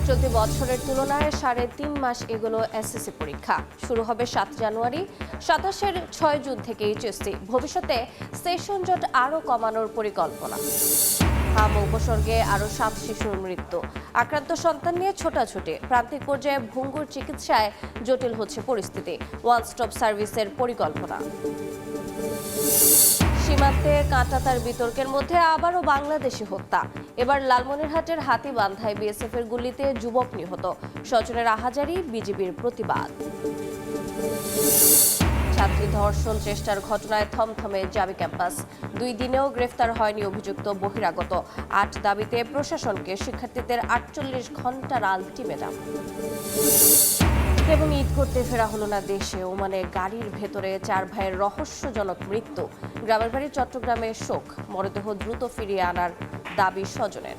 চলতি বছরের তুলনায় 3.5 মাস এগোলো এসএসসি পরীক্ষা। শুরু হবে 7 জানুয়ারি, 27-এর 6 জুন থেকে এইচএসসি। ভবিষ্যতে সেশন জট আরও কমানোর পরিকল্পনা। হাম উপসর্গে আরও 7 শিশুর মৃত্যু। আক্রান্ত সন্তান নিয়ে ছোটাছুটি। প্রান্তিক পর্যায়ে ভঙ্গুর চিকিৎসায় জটিল হচ্ছে পরিস্থিতি। ওয়ান স্টপ সার্ভিসের পরিকল্পনা। সীমান্তে কাঁটাতার বিতর্কের মধ্যে আবারও বাংলাদেশি হত্যা। এবার লালমনিরহাটের হাতীবান্ধায় বিএসএফের গুলিতে যুবক নিহত। স্বজনের আহাজারি, বিজিবির প্রতিবাদ। ছাত্রী ধর্ষণ চেষ্টার ঘটনায় থমথমে জাবি ক্যাম্পাস। 2 দিনেও গ্রেফতার হয়নি অভিযুক্ত বহিরাগত। 8 দাবিতে প্রশাসনকে শিক্ষার্থীদের 48 ঘন্টার আলটিমেটাম। এবং ঈদ করতে ফেরা হলো না দেশে। ওমানে গাড়ির ভেতরে 4 ভাইয়ের রহস্যজনক মৃত্যু। গ্রামের বাড়ি চট্টগ্রামে শোক। মরদেহ দ্রুত ফিরিয়ে আনার দাবি স্বজনের।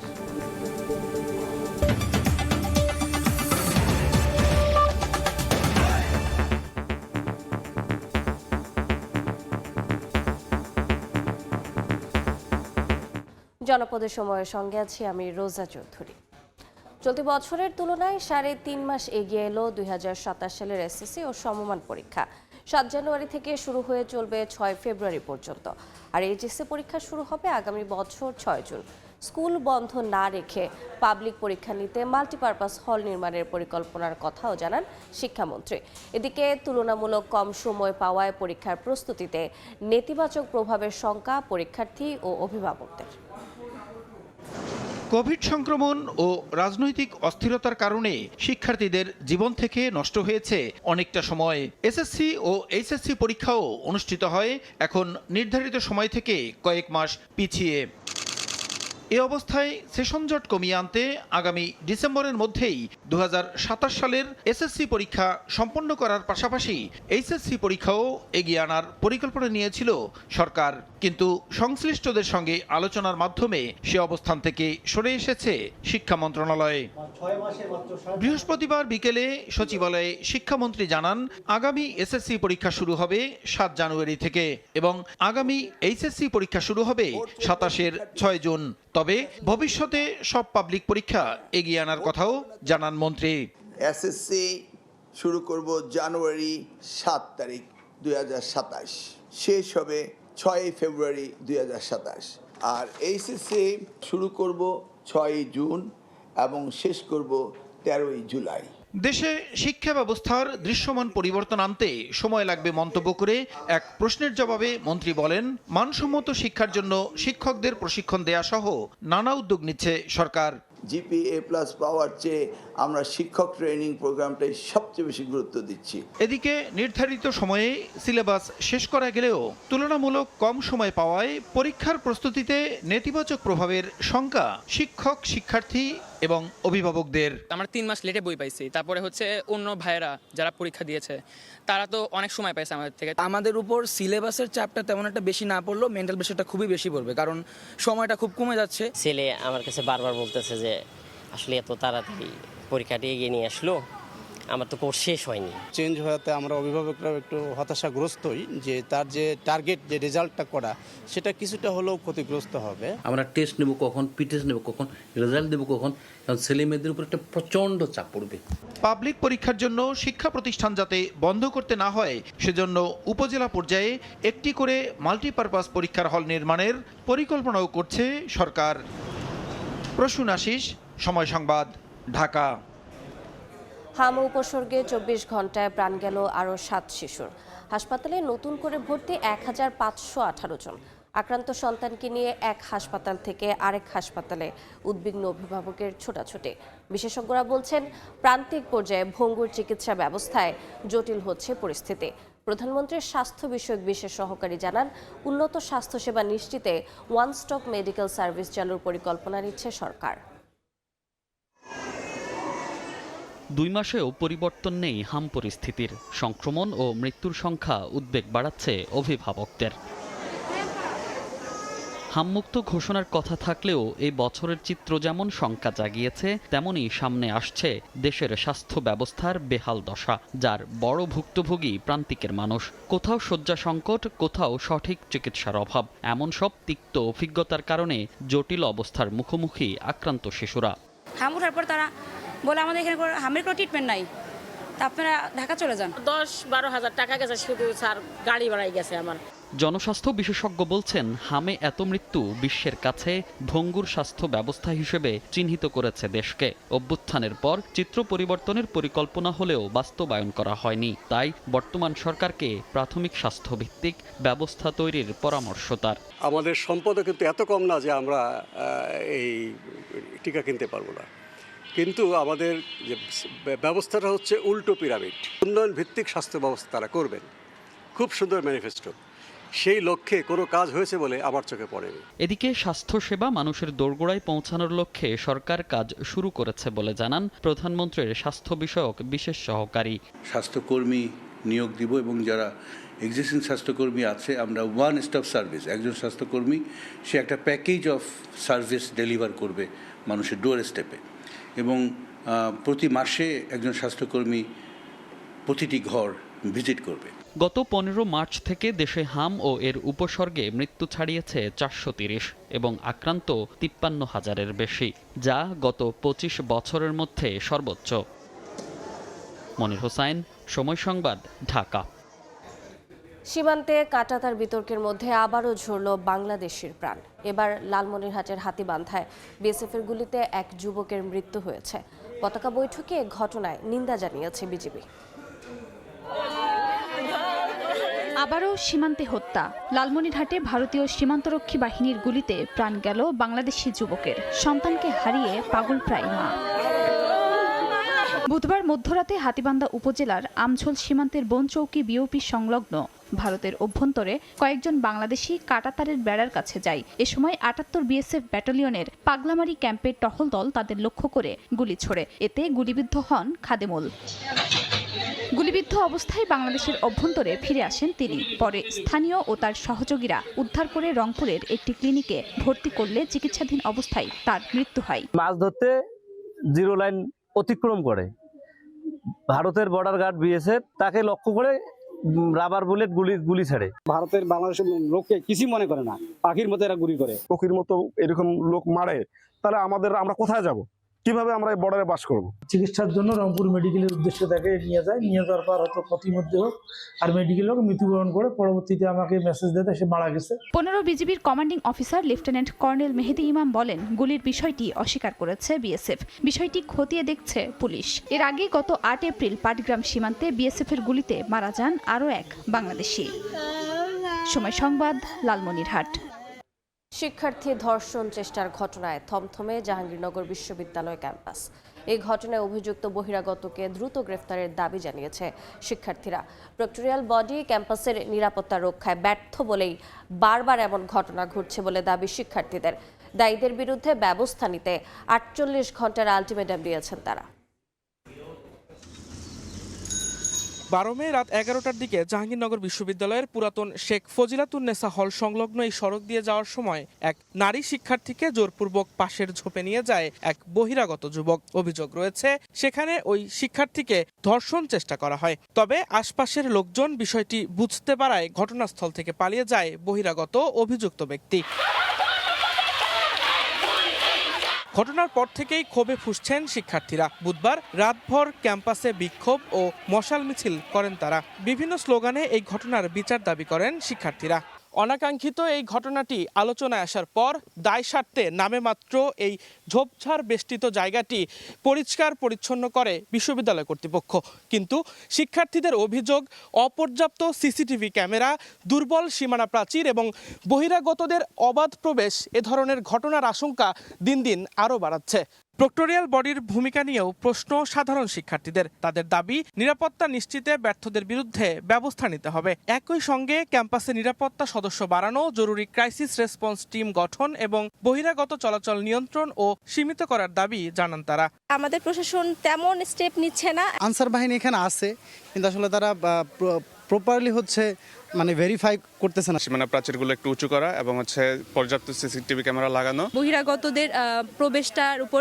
জনপদের সময়ের সঙ্গে আছি আমি রোজা চৌধুরী। চলতি বছরের তুলনায় 3.5 মাস এগিয়ে এলো 2027 সালের এসএসসি ও সমমান পরীক্ষা। 7 জানুয়ারি থেকে শুরু হয়ে চলবে 6 ফেব্রুয়ারি পর্যন্ত। আর এইচএসসি পরীক্ষা শুরু হবে আগামী বছর 6 জুন। স্কুল বন্ধ না রেখে পাবলিক পরীক্ষা নিতে মাল্টিপারপাস হল নির্মাণের পরিকল্পনার কথাও জানান শিক্ষামন্ত্রী। এদিকে তুলনামূলক কম সময় পাওয়ায় পরীক্ষার প্রস্তুতিতে নেতিবাচক প্রভাবের শঙ্কা পরীক্ষার্থী ও অভিভাবকদের। কোভিড সংক্রমণ ও রাজনৈতিক অস্থিরতার কারণে শিক্ষার্থীদের জীবন থেকে নষ্ট হয়েছে অনেকটা সময়। এসএসসি ও এইচএসসি পরীক্ষাও অনুষ্ঠিত হয় এখন নির্ধারিত সময় থেকে কয়েক মাস পিছিয়ে। এ অবস্থায় সেশন জট কমিয়ে আনতে আগামী ডিসেম্বরের মধ্যেই 2027 সালের এসএসসি পরীক্ষা সম্পন্ন করার পাশাপাশি এইচএসসি পরীক্ষাও এগিয়ে আনার পরিকল্পনা নিয়েছিল সরকার। কিন্তু সংশ্লিষ্টদের সঙ্গে আলোচনার মাধ্যমে সে অবস্থান থেকে সরে এসেছে শিক্ষা মন্ত্রণালয়। বৃহস্পতিবার বিকেলে সচিবালয়ে শিক্ষামন্ত্রী জানান, আগামী এসএসসি পরীক্ষা শুরু হবে 7 জানুয়ারি থেকে এবং আগামী এইচএসসি পরীক্ষা শুরু হবে 27-এর 6 জুন। তবে ভবিষ্যতে সব পাবলিক পরীক্ষা এগিয়ে আনার কথাও জানান মন্ত্রী। এসএসসি শুরু করব জানুয়ারি 7 তারিখ 2027, শেষ হবে 6 ফেব্রুয়ারি 2027। আর এইচএসসি শুরু করব 6 জুন এবং শেষ করব 13 জুলাই। দেশে শিক্ষা ব্যবস্থার দৃশ্যমান পরিবর্তন আনতে সময় লাগবে মন্তব্য করে এক প্রশ্নের জবাবে মন্ত্রী বলেন, মানসম্মত শিক্ষার জন্য শিক্ষকদের প্রশিক্ষণ দেয়া সহ নানা উদ্যোগ নিচ্ছে সরকার। GPA+ পাওয়ার চেয়ে আমরা শিক্ষক ট্রেনিং প্রোগ্রামটাই সবচেয়ে বেশি গুরুত্ব দিচ্ছি। এদিকে নির্ধারিত সময়ে সিলেবাস শেষ করা গেলেও তুলনামূলক কম সময় পাওয়ায় পরীক্ষার প্রস্তুতিতে নেতিবাচক প্রভাবের শঙ্কা শিক্ষক, শিক্ষার্থী এবং অভিভাবকদের। আমরা 3 মাস লেটে বই পাইছি, তারপরে হচ্ছে অন্য ভাইয়েরা যারা পরীক্ষা দিয়েছে তারা তো অনেক সময় পাইছে আমাদের থেকে। আমাদের উপর সিলেবাসের চাপটা তেমন একটা বেশি না পড়লেও মেন্টাল প্রেশারটা খুবই বেশি পড়বে, কারণ সময়টা খুব কমে যাচ্ছে। ছেলে আমার কাছে বারবার বলতেছে যে আসলে এত তাড়াতাড়ি পরীক্ষাটি এগিয়ে নিয়ে আসলো, আমার তো কোর্স শেষ হয়নি। চেঞ্জ হওয়াতে আমরা অভিভাবকরাও একটু হতাশাগ্রস্তই যে তার যে টার্গেট, যে রেজাল্টটা করা, সেটা কিছুটা হলেও ক্ষতিগ্রস্ত হবে। আমরা টেস্ট নেব কখন, পিটেস্ট নেব কখন, রেজাল্ট দেবো কখন, কারণ ছেলে মেয়েদের উপর একটা প্রচণ্ড চাপ পড়বে। পাবলিক পরীক্ষার জন্য শিক্ষা প্রতিষ্ঠান যাতে বন্ধ করতে না হয় সেজন্য উপজেলা পর্যায়ে একটি করে মাল্টিপারপাস পরীক্ষার হল নির্মাণের পরিকল্পনাও করছে সরকার। প্রসূন আশিস, সময় সংবাদ, ঢাকা। হাম উপসর্গে 24 ঘন্টায় প্রাণ গেল আরও 7 শিশুর। হাসপাতালে নতুন করে ভর্তি 1518 জন। আক্রান্ত সন্তানকে নিয়ে এক হাসপাতাল থেকে আরেক হাসপাতালে উদ্বিগ্ন অভিভাবকের ছোটাছুটি। বিশেষজ্ঞরা বলছেন, প্রান্তিক পর্যায়ে ভঙ্গুর চিকিৎসা ব্যবস্থায় জটিল হচ্ছে পরিস্থিতি। প্রধানমন্ত্রীর স্বাস্থ্য বিষয়ক বিশেষ সহকারী জানান, উন্নত স্বাস্থ্যসেবা নিশ্চিতে ওয়ান স্টপ মেডিকেল সার্ভিস চালুর পরিকল্পনা নিচ্ছে সরকার। 2 মাসেও পরিবর্তন নেই হাম পরিস্থিতির। সংক্রমণ ও মৃত্যুর সংখ্যা উদ্বেগ বাড়াচ্ছে অভিভাবকদের। হামমুক্ত ঘোষণার কথা থাকলেও এই বছরের চিত্র যেমন শঙ্কা জাগিয়েছে, তেমনি সামনে আসছে দেশের স্বাস্থ্য ব্যবস্থার বেহাল দশা, যার বড় ভুক্তভোগী প্রান্তিকের মানুষ। কোথাও শয্যা সংকট, কোথাও সঠিক চিকিৎসার অভাব। এমন সব তিক্ত অভিজ্ঞতার কারণে জটিল অবস্থার মুখোমুখি আক্রান্ত শিশুরা। হাম ওঠার পর তারা বলে আমাদের এখানে হামের কোনো ট্রিটমেন্ট নাই, তা আপনারা ঢাকা চলে যান। 10-12 হাজার টাকা গেছে শুধু, স্যার গাড়ি ভাড়াই গেছে আমার। জনস্বাস্থ্য বিশেষজ্ঞ বলছেন, হামে এত মৃত্যু বিশ্বের কাছে ভঙ্গুর স্বাস্থ্য ব্যবস্থা হিসেবে চিহ্নিত করেছে দেশকে। অভ্যুত্থানের পর চিত্র পরিবর্তনের পরিকল্পনা হলেও বাস্তবায়ন করা হয়নি। তাই বর্তমান সরকারকে প্রাথমিক স্বাস্থ্যভিত্তিক ব্যবস্থা তৈরির পরামর্শ তার। আমাদের সম্পদও কিন্তু এত কম না যে আমরা এই টিকা কিনতে পারবো না, কিন্তু আমাদের যে ব্যবস্থাটা হচ্ছে উল্টো পিরামিড। উন্নয়ন ভিত্তিক স্বাস্থ্য ব্যবস্থা তারা করবেন, খুব সুন্দর ম্যানিফেস্টো। সেই লক্ষ্যে কোনো কাজ হয়েছে বলে আমার চোখে পড়েনি। এদিকে স্বাস্থ্যসেবা মানুষের দোরগোড়ায় পৌঁছানোর লক্ষ্যে সরকার কাজ শুরু করেছে বলে জানান প্রধানমন্ত্রীর স্বাস্থ্য বিষয়ক বিশেষ সহকারী। স্বাস্থ্যকর্মী নিয়োগ দিব এবং যারা এক্সিস্টিং স্বাস্থ্যকর্মী আছে আমরা ওয়ান স্টপ সার্ভিস, একজন স্বাস্থ্যকর্মী সে একটা প্যাকেজ অফ সার্ভিস ডেলিভার করবে মানুষের ডোর স্টেপে, এবং প্রতি মাসে একজন স্বাস্থ্যকর্মী প্রতিটি ঘর ভিজিট করবে। গত 15 মার্চ থেকে দেশে হাম ও এর উপসর্গে মৃত্যু ছাড়িয়েছে 430 এবং আক্রান্ত 53,000-এর বেশি, যা গত 25 বছরের মধ্যে সর্বোচ্চ। মনির হোসাইন, সময় সংবাদ, ঢাকা। সীমান্তে কাঁটাতার বিতর্কের মধ্যে আবারও ঝরল বাংলাদেশের প্রাণ। এবার লালমনিরহাটের হাতীবান্ধায় বিএসএফের গুলিতে এক যুবকের মৃত্যু হয়েছে। পতাকা বৈঠকে ঘটনায় নিন্দা জানিয়েছে বিজিবি। আবারও সীমান্তে হত্যা। লালমনিরহাটে ভারতীয় সীমান্তরক্ষী বাহিনীর গুলিতে প্রাণ গেল বাংলাদেশি যুবকের। সন্তানকে হারিয়ে পাগল প্রায় মা। বুধবার মধ্যরাতে হাতীবান্ধা উপজেলার আমঝোল সীমান্তের বনচৌকি বিওপি সংলগ্ন ভারতের অভ্যন্তরে কয়েকজন বাংলাদেশি কাঁটাতারের বেড়ার কাছে যায়। এ সময় ৭৮ বিএসএফ ব্যাটালিয়নের পাগলামারি ক্যাম্পের টহল দল তাদের লক্ষ্য করে গুলি ছোড়ে। এতে গুলিবিদ্ধ হন খাদেমুল। গুলিবিদ্ধ অবস্থায় বাংলাদেশের অভ্যন্তরে ফিরে আসেন তিনি। পরে স্থানীয় ও তার সহযোগীরা উদ্ধার করে রংপুরের একটি ক্লিনিকে ভর্তি করলে চিকিৎসাধীন অবস্থায় তার মৃত্যু হয়। মাছ ধরতে জিরো লাইন অতিক্রম করে ভারতের বর্ডার গার্ড বিএসএফ তাকে লক্ষ্য করে রাবার বুলেট গুলি ছাড়ে। ভারতের বাংলাদেশের লোককে কিছু মনে করে না, পাখির মতো এরা গুলি করে। পক্ষীর মতো এরকম লোক মারে, তাহলে আমরা কোথায় যাব? কিভাবে আমরা এই বর্ডারে বাস করব? চিকিৎসার জন্য রংপুর মেডিকেলের উদ্দেশ্যে তাকে নিয়ে যায়। নিয়ে যাওয়ার পর হয়তো প্রতিমধ্যে হোক আর মেডিকেল হোক মৃত্যুবরণ করে পরবর্তীতে আমাকে মেসেজ দিতে সে মারা গেছে। 15 বিজিবির কমান্ডিং অফিসার লেফটেন্যান্ট কর্নেল মেহেদি ইমাম বলেন, গুলির বিষয়টি অস্বীকার করেছে বিএসএফ। বিষয়টি খতিয়ে দেখছে পুলিশ। এর আগে গত 8 এপ্রিল পাটগ্রাম সীমান্তে বিএসএফের গুলিতে মারা যান আরও এক বাংলাদেশি। সময় সংবাদ, লালমনিরহাট। শিক্ষার্থী ধর্ষণ চেষ্টার ঘটনায় থমথমে জাহাঙ্গীরনগর বিশ্ববিদ্যালয় ক্যাম্পাস। এই ঘটনায় অভিযুক্ত বহিরাগতকে দ্রুত গ্রেফতারের দাবি জানিয়েছে শিক্ষার্থীরা। প্রক্টোরিয়াল বডি ক্যাম্পাসের নিরাপত্তা রক্ষায় ব্যর্থ বলেই বারবার এমন ঘটনা ঘটছে বলে দাবি শিক্ষার্থীদের। দায়ীদের বিরুদ্ধে ব্যবস্থা নিতে 48 ঘন্টার আলটিমেটাম দিয়েছেন তারা। 12 মে রাত 11টার দিকে জাহাঙ্গীরনগর বিশ্ববিদ্যালয়ের পুরাতন শেখ ফজিলাতুন্নেসা হল সংলগ্ন এই সড়ক দিয়ে যাওয়ার সময় এক নারী শিক্ষার্থীকে জোরপূর্বক পাশের ঝোপে নিয়ে যায় এক বহিরাগত যুবক। অভিযোগ রয়েছে সেখানে ওই শিক্ষার্থীকে ধর্ষণ চেষ্টা করা হয়। তবে আশপাশের লোকজন বিষয়টি বুঝতে পারায় ঘটনাস্থল থেকে পালিয়ে যায় বহিরাগত অভিযুক্ত ব্যক্তি। ঘটনার পর থেকেই ক্ষোভে ফুঁসছেন শিক্ষার্থীরা। বুধবার রাতভর ক্যাম্পাসে বিক্ষোভ ও মশাল মিছিল করেন তারা। বিভিন্ন স্লোগানে এই ঘটনার বিচার দাবি করেন শিক্ষার্থীরা। অনাকাঙ্ক্ষিত এই ঘটনাটি আলোচনায় আসার পর দায় সারতে নামে মাত্র এই ঝোপঝাড় বেষ্টিত জায়গাটি পরিষ্কার পরিচ্ছন্ন করে বিশ্ববিদ্যালয় কর্তৃপক্ষ। কিন্তু শিক্ষার্থীদের অভিযোগ, অপর্যাপ্ত সিসিটিভি ক্যামেরা, দুর্বল সীমানা প্রাচীর এবং বহিরাগতদের অবাধ প্রবেশ এ ধরনের ঘটনার আশঙ্কা দিন দিন আরও বাড়াচ্ছে। প্রক্টোরিয়াল বডির ভূমিকা নিয়েও প্রশ্ন সাধারণ শিক্ষার্থীদের। তাদের দাবি, নিরাপত্তা নিশ্চিতে ব্যর্থদের বিরুদ্ধে ব্যবস্থা নিতে হবে। একই সঙ্গে ক্যাম্পাসে নিরাপত্তা সদস্য বাড়ানো, জরুরি ক্রাইসিস রেসপন্স টিম গঠন এবং বহিরাগত চলাচল নিয়ন্ত্রণ ও সীমিত করার দাবি জানান তারা। আমাদের প্রশাসন তেমন স্টেপ নিচ্ছে না। আনসার বাহিনী এখানে আছে, কিন্তু আসলে তারা প্রপারলি মানে ভেরিফাই করতেছে না। সীমানা প্রাচীরগুলো একটু উঁচু করা এবং হচ্ছে পর্যাপ্ত সিসিটিভি ক্যামেরা লাগানো। বহিরাগতদের প্রবেশটার উপর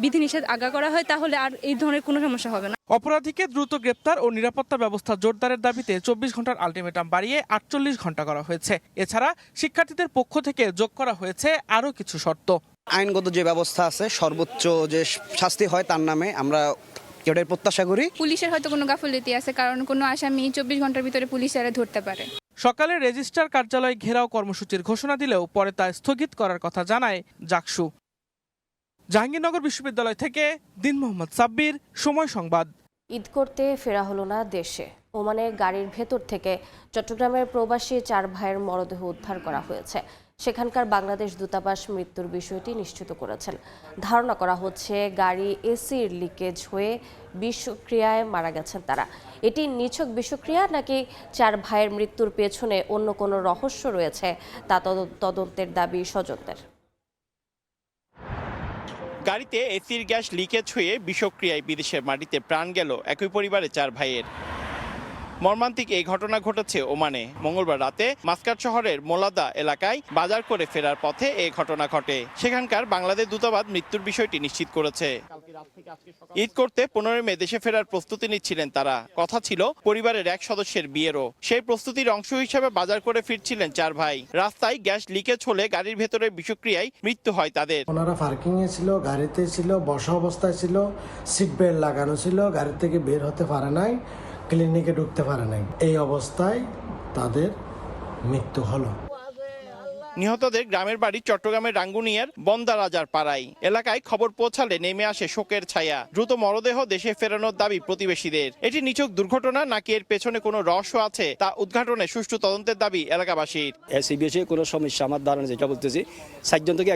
বিধিনিষেধ আজ্ঞা করা হয়, তাহলে আর এই ধরনের কোনো সমস্যা হবে না। অপরাধীকে দ্রুত গ্রেপ্তার ও নিরাপত্তা ব্যবস্থা জোরদারের দাবিতে 24 ঘন্টার আলটিমেটাম বাড়িয়ে 48 ঘন্টা করা হয়েছে। এছাড়া শিক্ষার্থীদের পক্ষ থেকে যোগ করা হয়েছে আরও কিছু শর্ত। আইনগত যে ব্যবস্থা আছে, সর্বোচ্চ যে শাস্তি হয় তার নামে আমরা এটার প্রত্যাশা করি। পুলিশের হয়তো কোনো গাফিলতি আছে, কারণ কোনো আসামি 24 ঘন্টার ভিতরে পুলিশ এরা ধরতে পারে। সকালে রেজিস্ট্রার কার্যালয় ঘেরাও কর্মসূচির ঘোষণা দিলেও পরে তা স্থগিত করার কথা জানায় জাকসু। জাহাঙ্গীরনগর বিশ্ববিদ্যালয় থেকে দিন মোহাম্মদ সাব্বির, সময় সংবাদ। ঈদ করতে ফেরা হলো না দেশে। ওমানে গাড়ির ভেতর থেকে চট্টগ্রামের প্রবাসী 4 ভাইয়ের মরদেহ উদ্ধার করা হয়েছে। সেখানকার বাংলাদেশ দূতাবাস মৃত্যুর বিষয়টি নিশ্চিত করেছেন। ধারণা করা হচ্ছে গাড়ি এসির লিকেজ হয়ে বিষক্রিয়ায় মারা গেছেন তারা। এটি নিছক বিষক্রিয়া নাকি 4 ভাইয়ের মৃত্যুর পেছনে অন্য কোনো রহস্য রয়েছে তা তদন্তের দাবি স্বজনদের। গাড়িতে এসির গ্যাস লিকেজ হয়ে বিষক্রিয়ায় বিদেশের মাটিতে প্রাণ গেল একই পরিবারের 4 ভাইয়ের। মর্মান্তিক এই ঘটনা ঘটেছে ওমানে। মঙ্গলবার রাতে মাস্কাট শহরের মোলাদা এলাকায় বাজার করে ফেরার পথে এই ঘটনা ঘটে। সেখানকার বাংলাদেশ দূতাবাস মৃত্যুর বিষয়টি নিশ্চিত করেছে। ঈদ করতে 15 মে দেশে ফেরার প্রস্তুতি নিচ্ছিলেন তারা। কথা ছিল পরিবারের এক সদস্যের বিয়েরও। সেই প্রস্তুতির অংশ হিসেবে বাজার করে ফিরছিলেন 4 ভাই। রাস্তায় গ্যাস লিকেজ হলে গাড়ির ভেতরে বিষক্রিয়ায় মৃত্যু হয় তাদের। ওনারা পার্কিং এ ছিল, গাড়িতে ছিল, বসা অবস্থায় ছিল, সিট বেল্ট লাগানো ছিল, গাড়ি থেকে বের হতে পারে নাই, ক্লিনিকে ঢুকতে পারে নাই। এই অবস্থায় তাদের মৃত্যু হলো। নিহতদের গ্রামের বাড়ি চট্টগ্রামের রাঙ্গুনিয়ার বন্দারাজার পাড়ায়। এলাকায় খবর পৌঁছালে নেমে আসে শোকের ছায়া। দ্রুত মরদেহ দেশে ফেরানোর দাবি প্রতিবেশীদের। এটি নিছক দুর্ঘটনা নাকি এর পেছনে কোনো রহস্য আছে তা উদ্ঘাটনে সুষ্ঠু তদন্তের দাবি এলাকাবাসীর। এসিবিএসে কোনো সমস্যা আমার ধারণা যেটা বলতেছি, 7 জন থেকে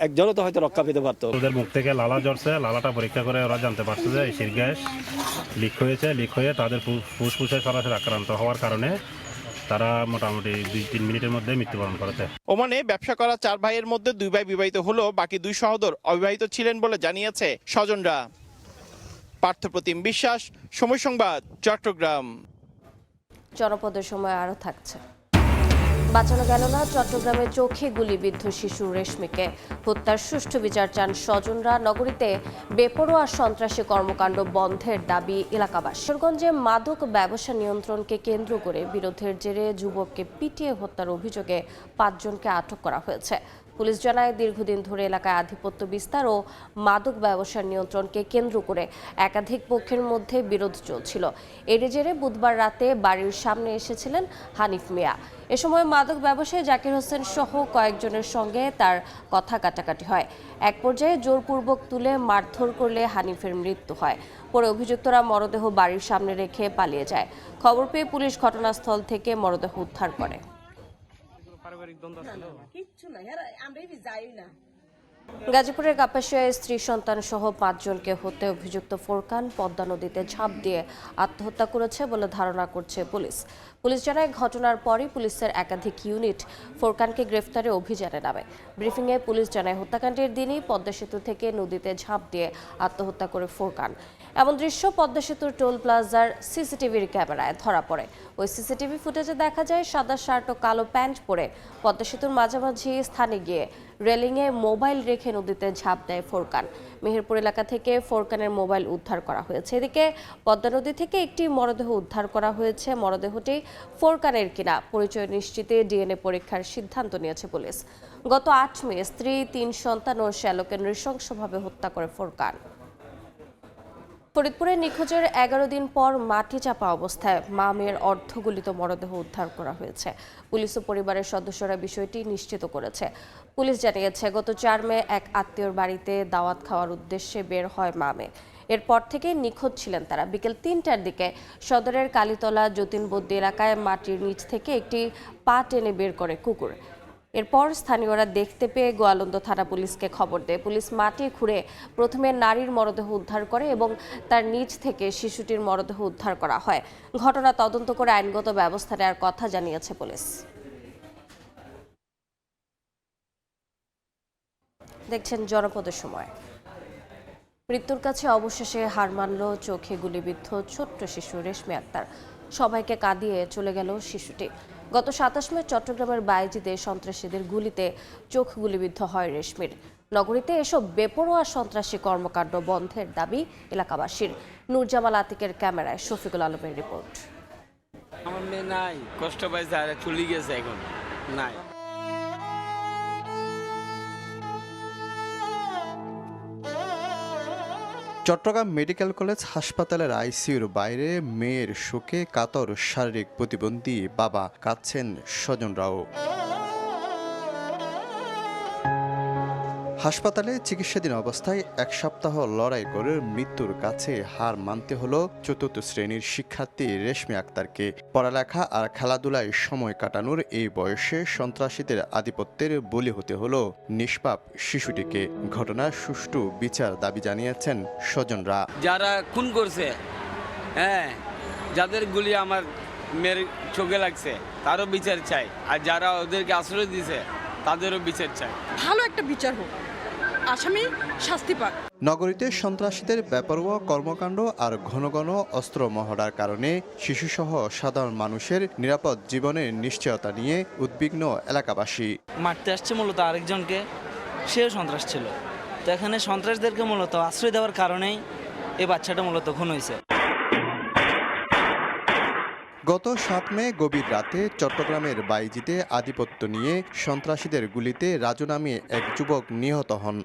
একজনও তো হয়তো রক্ষা পেতে পারতো। ওদের মুখ থেকে লালা ঝরছে, লালাটা পরীক্ষা করে ওরা জানতে পারছে যে এসির গ্যাস লিক হয়েছে। লিক হয়ে তাদের ফুসফুসে সরাসরি আক্রান্ত হওয়ার কারণে তারা মোটামুটি 2-3 মিনিটের মধ্যে মৃত্যুবরণ করেছে। ওমানে ব্যবসা করা 4 ভাইয়ের মধ্যে 2 ভাই বিবাহিত হলেও বাকি 2 সহোদর অবিবাহিত ছিলেন বলে জানিয়েছে স্বজনরা। পার্থপ্রতিম বিশ্বাস, সময় সংবাদ, চট্টগ্রাম। জনপদের সময় আরও থাকছে। বাঁচানো গেল না চট্টগ্রামে চোখে গুলিবিদ্ধ শিশু রেশমিকে। হত্যার সুষ্ঠু বিচার চান স্বজনরা। নগরীতে বেপরোয়া সন্ত্রাসী কর্মকাণ্ড বন্ধের দাবি এলাকাবাসী। কিশোরগঞ্জে মাদক ব্যবসা নিয়ন্ত্রণকে কেন্দ্র করে বিরোধের জেরে যুবককে পিটিয়ে হত্যার অভিযোগে 5 জনকে আটক করা হয়েছে। পুলিশ জানায় দীর্ঘদিন ধরে এলাকায় আধিপত্য বিস্তার ও মাদক ব্যবসার নিয়ন্ত্রণকে কেন্দ্র করে একাধিক পক্ষের মধ্যে বিরোধ চলছিল। এর জেরে বুধবার রাতে বাড়ির সামনে এসেছিলেন হানিফ মিয়া। এ সময় মাদক ব্যবসায়ী জাকির হোসেন সহ কয়েকজনের সঙ্গে তার কথা কাটাকাটি হয়। এক পর্যায়ে জোরপূর্বক তুলে মারধর করলে হানিফের মৃত্যু হয়। পরে অভিযুক্তরা মরদেহ বাড়ির সামনে রেখে পালিয়ে যায়। খবর পেয়ে পুলিশ ঘটনাস্থল থেকে মরদেহ উদ্ধার করে। গাজীপুরের কাপাসিয়ায় স্ত্রী সন্তান সহ 5 জনকে হত্যায় অভিযুক্ত ফোরকান পদ্মা নদীতে ঝাঁপ দিয়ে আত্মহত্যা করেছে বলে ধারণা করছে পুলিশ। পুলিশ জানায় ঘটনার পরই পুলিশের একাধিক ইউনিট ফোরকানকে গ্রেফতারে অভিযানে নামে। ব্রিফিংয়ে পুলিশ জানায় হত্যাকাণ্ডের দিনই পদ্মা সেতু থেকে নদীতে ঝাঁপ দিয়ে আত্মহত্যা করে ফোরকান। এমন দৃশ্য পদ্মা সেতুর টোল প্লাজার সিসিটিভির ক্যামেরায় ধরা পড়ে। ওই সিসিটিভি ফুটেজে দেখা যায় সাদা শার্ট ও কালো প্যান্ট পরে পদ্মা সেতুর মাঝামাঝি স্থানে গিয়ে রেলিংয়ে মোবাইল রেখে নদীতে ঝাঁপ দেয় ফোরকান। মেহেরপুর এলাকা থেকে ফোরকানের মোবাইল উদ্ধার করা হয়েছে। এদিকে পদ্মা নদী থেকে একটি মরদেহ উদ্ধার করা হয়েছে। মরদেহটি ফোরকানের কিনা পরিচয় নিশ্চিতে ডিএনএ পরীক্ষার সিদ্ধান্ত নিয়েছে পুলিশ। গত 8 মে স্ত্রী, 3 সন্তান ও শ্যালককে নৃশংসভাবে হত্যা করে ফোরকান। ফরিদপুরে নিখোঁজের 11 দিন পর মাটি চাপা অবস্থায় মা মেয়ের অর্ধগলিত মরদেহ উদ্ধার করা হয়েছে। পুলিশ ও পরিবারের সদস্যরা বিষয়টি নিশ্চিত করেছে। পুলিশ জানিয়েছে গত 4 মে এক আত্মীয়র বাড়িতে দাওয়াত খাওয়ার উদ্দেশ্যে বের হয় মা মেয়ে। এরপর থেকে নিখোঁজ ছিলেন তারা। বিকেল 3টার দিকে সদরের কালীতলা যতীনবদ্দি এলাকায় মাটির নিচ থেকে একটি পা টেনে বের করে কুকুর। এরপর স্থানীয়রা দেখতে পেয়ে গোয়ালন্দ থানা পুলিশকে খবর দেয়। পুলিশ মাটি খুঁড়ে প্রথমে নারীর মরদেহ উদ্ধার করে এবং তার নিচ থেকে শিশুটির মরদেহ উদ্ধার করা হয়। ঘটনা তদন্ত করে আইনগত ব্যবস্থা নেওয়ার কথা জানিয়েছে পুলিশ। দেখছেন জনপদের সময়। মৃত্যুর কাছে অবশেষে হার মানল চোখে গুলিবিদ্ধ ছোট্ট শিশু রেশমি আক্তার। সবাইকে কাঁদিয়ে চলে গেল শিশুটি। গত 27 মে চট্টগ্রামের বায়েজিদে সন্ত্রাসীদের গুলিতে চোখ গুলিবিদ্ধ হয় রেশমির। নগরীতে এসব বেপরোয়া সন্ত্রাসী কর্মকাণ্ড বন্ধের দাবি এলাকাবাসীর। নূরজামাল আতিকের ক্যামেরায় শফিকুল আলমের রিপোর্ট। আমার মেয়ে নাই, কষ্ট পাইছে আর চলে গেছে, এখন নাই। চট্টগ্রাম মেডিকেল কলেজ হাসপাতালের আইসিইউর বাইরে মেয়ের শোকে কাতর শারীরিক প্রতিবন্ধী বাবা, কাঁদছেন স্বজনরাও। হাসপাতালে চিকিৎসাধীন অবস্থায় 1 সপ্তাহ লড়াই করে মৃত্যুর কাছে হার মানতে হলো 4র্থ শ্রেণীর শিক্ষার্থী রেশমি আক্তারকে। পড়ালেখা আর খেলাধুলায় সময় কাটানোর এই বয়সে সন্ত্রাসীদের আধিপত্যের বলি হতে হলো নিষ্পাপ শিশুটিকে। ঘটনার সুষ্ঠু বিচার দাবি জানিয়েছেন স্বজনরা। যারা খুন করছে, হ্যাঁ, যাদের গুলি আমার মেয়ের চোখে লাগছে, তারও বিচার চাই। আর যারা ওদেরকে আশ্রয় দিয়েছে তাদেরও বিচার চাই। ভালো একটা বিচার হোক, আসামি শাস্তি পাক। নগরীতে সন্ত্রাসীদের বেপরোয়া কর্মকাণ্ড আর ঘন ঘন অস্ত্র মহড়ার কারণে শিশুসহ সাধারণ মানুষের নিরাপদ জীবনের নিশ্চয়তা নিয়ে উদ্বিগ্ন এলাকাবাসী। মারতে আসছে মূলত আরেকজনকে, সেও সন্ত্রাস ছিল। তো এখানে সন্ত্রাসীদেরকে মূলত আশ্রয় দেওয়ার কারণেই এই বাচ্চাটা মূলত খুন হয়েছে। গত 7 মে গভীর রাতে চট্টগ্রামের বায়েজিদে আধিপত্য নিয়ে সন্ত্রাসীদের গুলিতে রাজু নামে এক যুবক নিহত হন।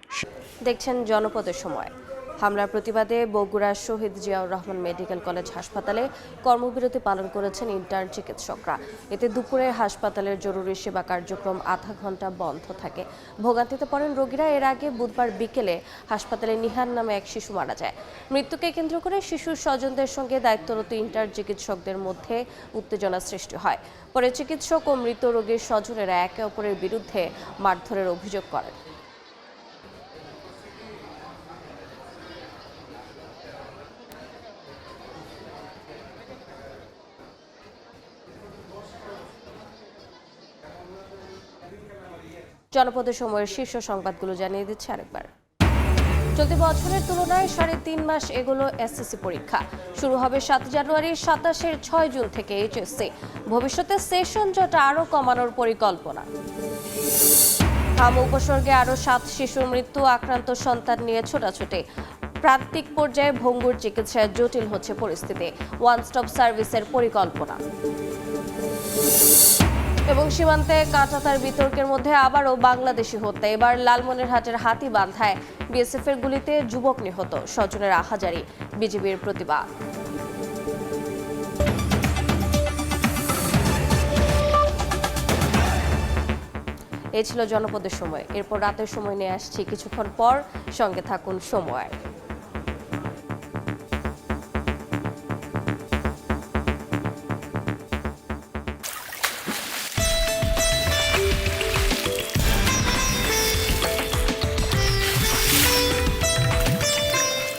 দেখছেন জনপদের সময়। হামলার প্রতিবাদে বগুড়ার শহীদ জিয়াউর রহমান মেডিকেল কলেজ হাসপাতালে কর্মবিরতি পালন করেছেন ইন্টার্ন চিকিৎসকরা। এতে দুপুরে হাসপাতালের জরুরি সেবা কার্যক্রম আধা ঘন্টা বন্ধ থাকে। ভোগান্তিতে পড়েন রোগীরা। এর আগে বুধবার বিকেলে হাসপাতালে নিহান নামে এক শিশু মারা যায়। মৃত্যুকে কেন্দ্র করে শিশুর স্বজনদের সঙ্গে দায়িত্বরত ইন্টার্ন চিকিৎসকদের মধ্যে উত্তেজনা সৃষ্টি হয়। পরে চিকিৎসক ও মৃত রোগীর স্বজনেরা একে অপরের বিরুদ্ধে মারধরের অভিযোগ করেন। জনপদের সময়ের শীর্ষ সংবাদগুলো জানিয়ে দিচ্ছে আরেকবার। চলতি বছরের তুলনায় 3.5 মাস এগোলো এসএসসি পরীক্ষা। শুরু হবে 7 জানুয়ারি, 27-এর 6 জুন থেকে এইচএসসি। ভবিষ্যতে সেশন জট আরও কমানোর পরিকল্পনা। হাম উপসর্গে আরও 7 শিশুর মৃত্যু, আক্রান্ত সন্তান নিয়ে ছোটাছুটি। প্রান্তিক পর্যায়ে ভঙ্গুর চিকিৎসায় জটিল হচ্ছে পরিস্থিতি। ওয়ান স্টপ সার্ভিসের পরিকল্পনা। এবং সীমান্তে কাঁটাতার বিতর্কের মধ্যে আবারও বাংলাদেশি হত্যা। এবার লালমনিরহাটের হাতীবান্ধায় বিএসএফের গুলিতে যুবক নিহত, স্বজনের আহাজারি, বিজিবির প্রতিবাদ। এই ছিল জনপদের সময়। এরপর রাতের সময় নিয়ে আসছি কিছুক্ষণ পর। সঙ্গে থাকুন সময়।